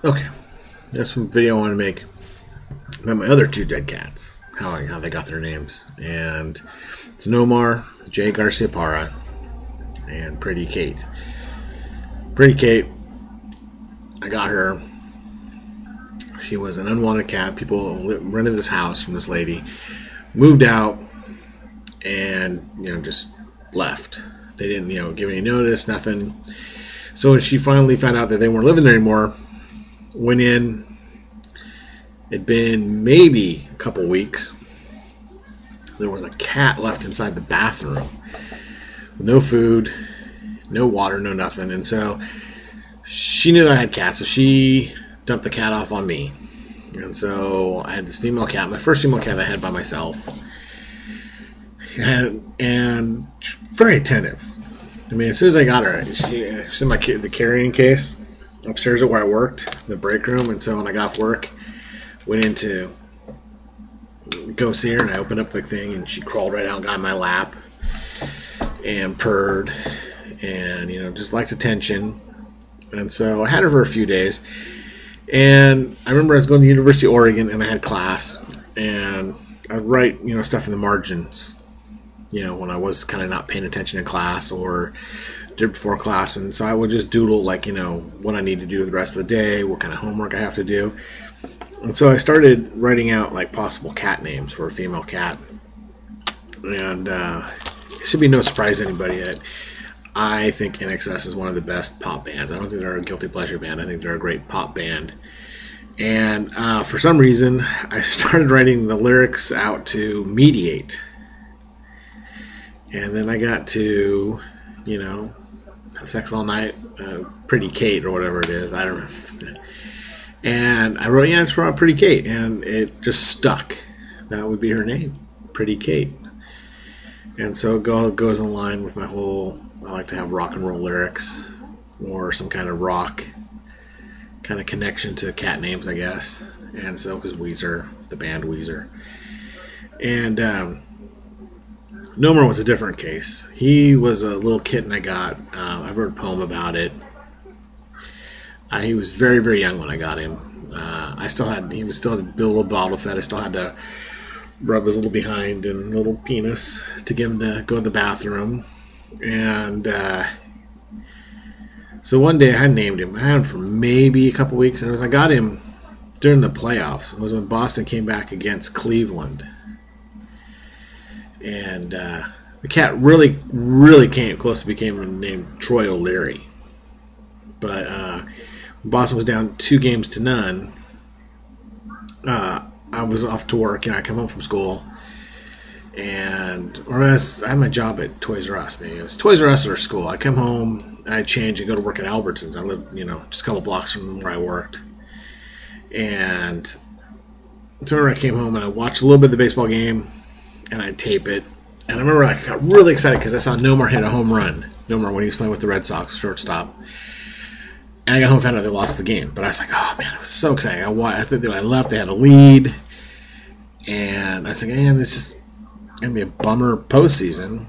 Okay, that's one video I want to make about my other two dead cats, how they got their names. And it's Nomar J. Garciaparra and Pretty Kate. Pretty Kate, I got her. She was an unwanted cat. People rented this house from this lady, moved out, and just left. They didn't give any notice, nothing. So when she finally found out that they weren't living there anymore, went in. It'd been maybe a couple weeks. There was a cat left inside the bathroom with no food, no water, no nothing. And so she knew that I had cats, so she dumped the cat off on me. And so I had this female cat, my first female cat I had by myself. And very attentive. I mean, as soon as I got her, she's in the carrying case upstairs at where I worked, the break room. And so when I got off work, went in to go see her, and I opened up the thing, and she crawled right out and got in my lap and purred and just liked attention. And so I had her for a few days, and I remember I was going to the University of Oregon, and I had class, and I would write stuff in the margins when I was kind of not paying attention in class or did before class. And so I would just doodle what I need to do the rest of the day, what kind of homework I have to do. And so I started writing out possible cat names for a female cat. And it should be no surprise to anybody that I think INXS is one of the best pop bands. I don't think they're a guilty pleasure band. I think they're a great pop band. And for some reason, I started writing the lyrics out to Mediate. And then I got to, have sex all night, Pretty Kate or whatever it is. I don't know. And I wrote, it's wrote Pretty Kate, and it just stuck. That would be her name, Pretty Kate. And so it goes in line with my whole, I like to have rock and roll lyrics, or some kind of rock kind of connection to cat names, I guess. And so, because Weezer, the band Weezer. And Nomar was a different case. He was a little kitten I got. I wrote a poem about it. He was very, very young when I got him. He was still a little bottle fed. I still had to rub his little behind and little penis to get him to go to the bathroom. And so one day I had named him. I had him for maybe a couple weeks, and I got him during the playoffs. It was when Boston came back against Cleveland. And the cat really, really came close to becoming named Troy O'Leary. But Boston was down 2-0. I was off to work, I come home from school, I had my job at Toys R Us. Maybe it was Toys R Us or school. I come home, I change and go to work at Albertsons. I lived, just a couple blocks from where I worked. And so I came home and I watched a little bit of the baseball game, and I'd tape it. And I remember I got really excited because I saw Nomar hit a home run. Nomar, when he was playing with the Red Sox, shortstop. And I got home and found out they lost the game. But I was like, oh man, I was so excited. I think that when I left, they had a lead. And I was like, man, this is going to be a bummer postseason.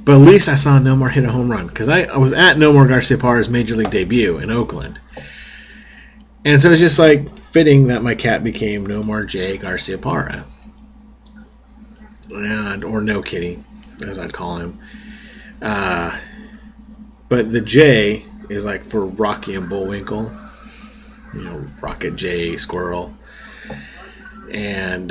But at least I saw Nomar hit a home run. Because I was at Nomar Garciaparra's Major League debut in Oakland. And so it's just fitting that my cat became Nomar J. Garciaparra. Or No Kitty, as I'd call him. But the J is for Rocky and Bullwinkle, Rocket J, Squirrel, and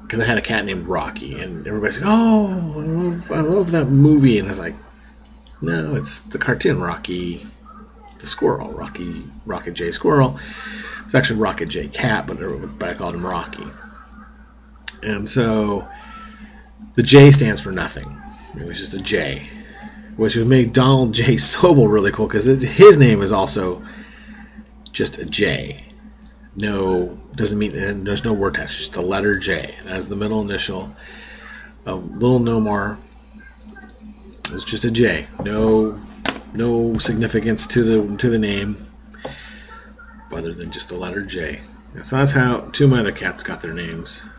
because I had a cat named Rocky, and everybody's like, "Oh, I love that movie," and I was like, "No, it's the cartoon Rocky, the Squirrel, Rocket J Squirrel." It's actually Rocket J Cat, but I called him Rocky. And so the J stands for nothing. It was just a J, which would make Donald J. Sobel really cool because his name is also just a J. No, doesn't mean, and there's no word attached, just the letter J. That's the middle initial of little Nomar. It's just a J. No significance to the name other than just the letter J. And so that's how two of my other cats got their names.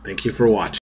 Thank you for watching.